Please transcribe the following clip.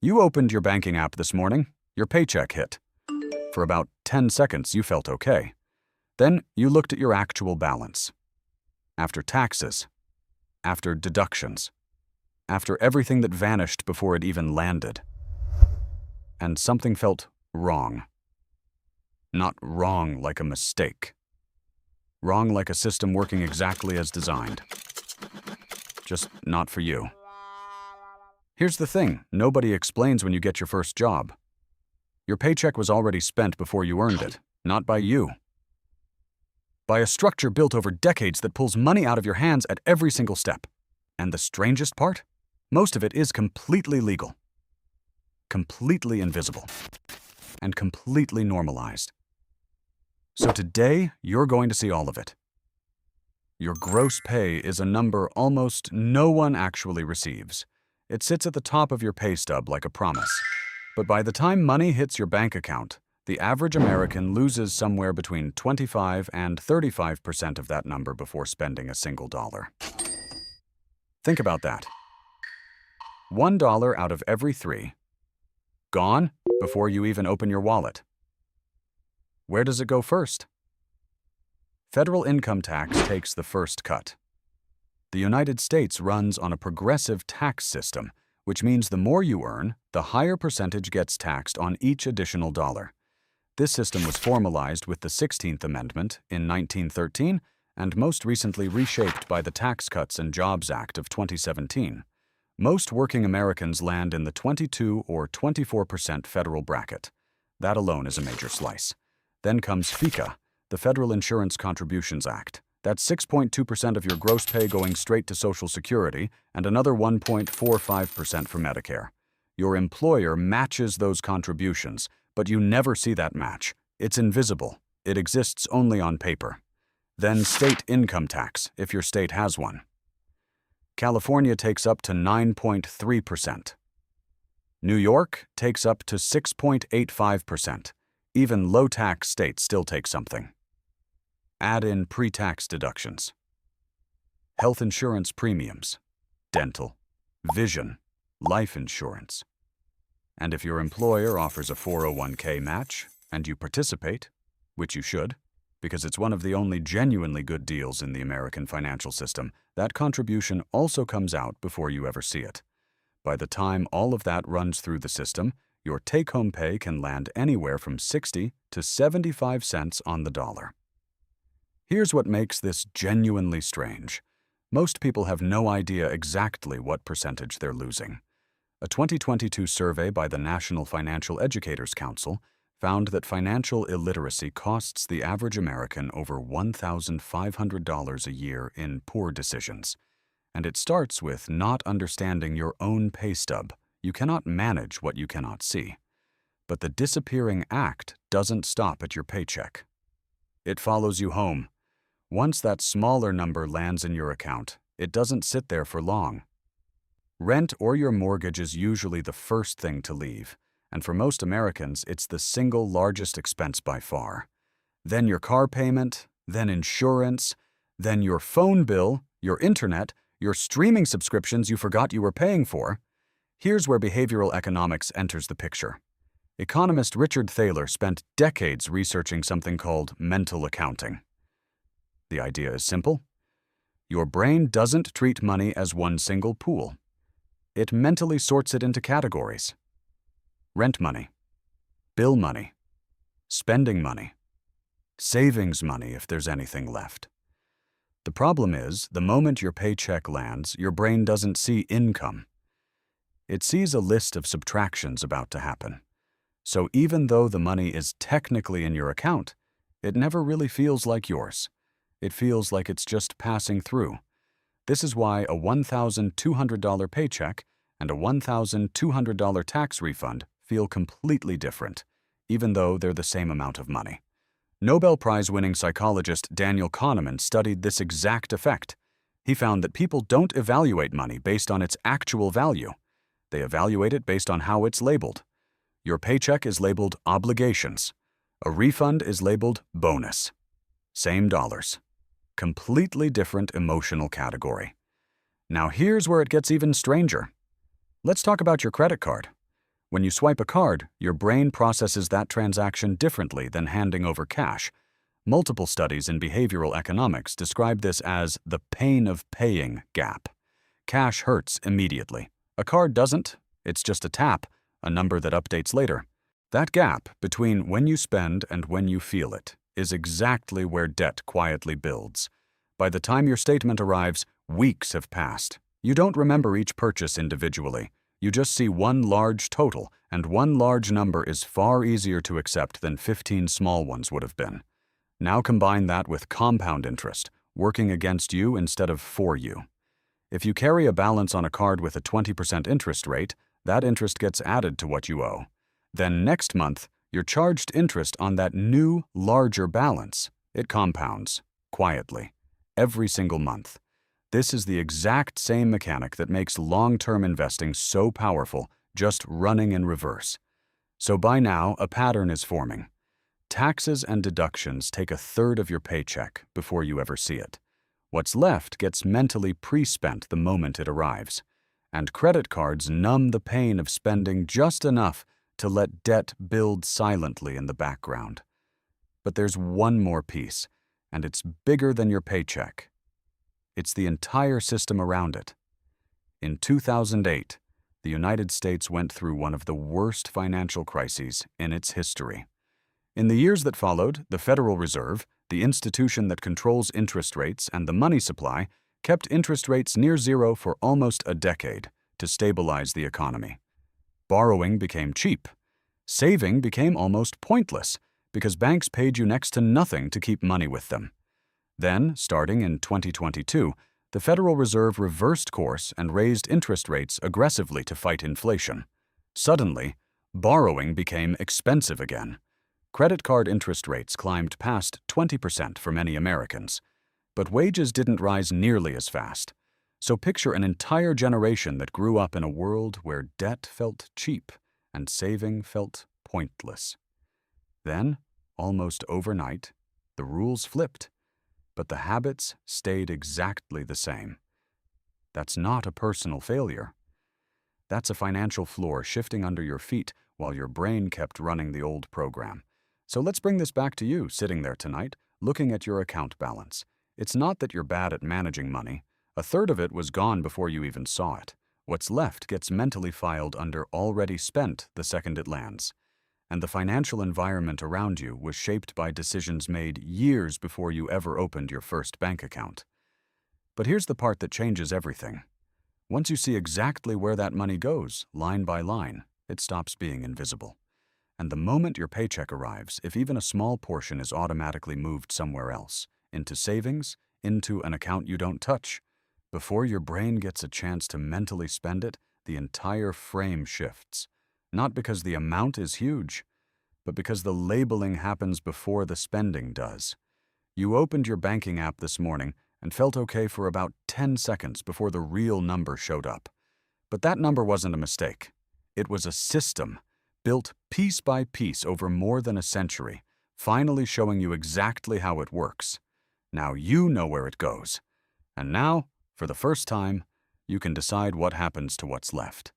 You opened your banking app this morning, your paycheck hit. For about 10 seconds, you felt okay. Then you looked at your actual balance. After taxes, after deductions, after everything that vanished before it even landed. And something felt wrong. Not wrong like a mistake. Wrong like a system working exactly as designed. Just not for you. Here's the thing, nobody explains when you get your first job. Your paycheck was already spent before you earned it, not by you. By a structure built over decades that pulls money out of your hands at every single step. And the strangest part? Most of it is completely legal, completely invisible, and completely normalized. So today, you're going to see all of it. Your gross pay is a number almost no one actually receives. It sits at the top of your pay stub like a promise. But by the time money hits your bank account, the average American loses somewhere between 25 and 35% of that number before spending a single dollar. Think about that. $1 out of every 3. Gone before you even open your wallet. Where does it go first? Federal income tax takes the first cut. The United States runs on a progressive tax system, which means the more you earn, the higher percentage gets taxed on each additional dollar. This system was formalized with the 16th Amendment in 1913 and most recently reshaped by the Tax Cuts and Jobs Act of 2017. Most working Americans land in the 22 or 24% federal bracket. That alone is a major slice. Then comes FICA, the Federal Insurance Contributions Act. That's 6.2% of your gross pay going straight to Social Security and another 1.45% for Medicare. Your employer matches those contributions, but you never see that match. It's invisible. It exists only on paper. Then state income tax, if your state has one. California takes up to 9.3%. New York takes up to 6.85%. Even low-tax states still take something. Add in pre-tax deductions. Health insurance premiums, dental, vision, life insurance. And if your employer offers a 401k match and you participate, which you should, because it's one of the only genuinely good deals in the American financial system, that contribution also comes out before you ever see it. By the time all of that runs through the system, your take-home pay can land anywhere from 60 to 75 cents on the dollar. Here's what makes this genuinely strange. Most people have no idea exactly what percentage they're losing. A 2022 survey by the National Financial Educators Council found that financial illiteracy costs the average American over $1,500 a year in poor decisions. And it starts with not understanding your own pay stub. You cannot manage what you cannot see. But the disappearing act doesn't stop at your paycheck. It follows you home. Once that smaller number lands in your account, it doesn't sit there for long. Rent or your mortgage is usually the first thing to leave, and for most Americans, it's the single largest expense by far. Then your car payment, then insurance, then your phone bill, your internet, your streaming subscriptions you forgot you were paying for. Here's where behavioral economics enters the picture. Economist Richard Thaler spent decades researching something called mental accounting. The idea is simple. Your brain doesn't treat money as one single pool. It mentally sorts it into categories. Rent money, bill money, spending money, savings money if there's anything left. The problem is, the moment your paycheck lands, your brain doesn't see income. It sees a list of subtractions about to happen. So even though the money is technically in your account, it never really feels like yours. It feels like it's just passing through. This is why a $1,200 paycheck and a $1,200 tax refund feel completely different, even though they're the same amount of money. Nobel Prize-winning psychologist Daniel Kahneman studied this exact effect. He found that people don't evaluate money based on its actual value. They evaluate it based on how it's labeled. Your paycheck is labeled obligations. A refund is labeled bonus. Same dollars. Completely different emotional category. Now here's where it gets even stranger. Let's talk about your credit card. When you swipe a card, your brain processes that transaction differently than handing over cash. Multiple studies in behavioral economics describe this as the pain of paying gap. Cash hurts immediately. A card doesn't. It's just a tap, a number that updates later. That gap between when you spend and when you feel it is exactly where debt quietly builds. By the time your statement arrives, weeks have passed. You don't remember each purchase individually. You just see one large total, and one large number is far easier to accept than 15 small ones would have been. Now combine that with compound interest, working against you instead of for you. If you carry a balance on a card with a 20% interest rate, that interest gets added to what you owe. Then next month, you're charged interest on that new, larger balance. It compounds, quietly, every single month. This is the exact same mechanic that makes long-term investing so powerful, just running in reverse. So by now, a pattern is forming. Taxes and deductions take a third of your paycheck before you ever see it. What's left gets mentally pre-spent the moment it arrives. And credit cards numb the pain of spending just enough to let debt build silently in the background. But there's one more piece, and it's bigger than your paycheck. It's the entire system around it. In 2008, the United States went through one of the worst financial crises in its history. In the years that followed, the Federal Reserve, the institution that controls interest rates and the money supply, kept interest rates near zero for almost a decade to stabilize the economy. Borrowing became cheap. Saving became almost pointless because banks paid you next to nothing to keep money with them. Then, starting in 2022, the Federal Reserve reversed course and raised interest rates aggressively to fight inflation. Suddenly, borrowing became expensive again. Credit card interest rates climbed past 20% for many Americans. But wages didn't rise nearly as fast. So picture an entire generation that grew up in a world where debt felt cheap and saving felt pointless. Then, almost overnight, the rules flipped, but the habits stayed exactly the same. That's not a personal failure. That's a financial floor shifting under your feet while your brain kept running the old program. So let's bring this back to you, sitting there tonight, looking at your account balance. It's not that you're bad at managing money. A third of it was gone before you even saw it. What's left gets mentally filed under already spent the second it lands. And the financial environment around you was shaped by decisions made years before you ever opened your first bank account. But here's the part that changes everything. Once you see exactly where that money goes, line by line, it stops being invisible. And the moment your paycheck arrives, if even a small portion is automatically moved somewhere else, into savings, into an account you don't touch, before your brain gets a chance to mentally spend it, the entire frame shifts. Not because the amount is huge, but because the labeling happens before the spending does. You opened your banking app this morning and felt okay for about 10 seconds before the real number showed up. But that number wasn't a mistake. It was a system, built piece by piece over more than a century, finally showing you exactly how it works. Now you know where it goes. And now, for the first time, you can decide what happens to what's left.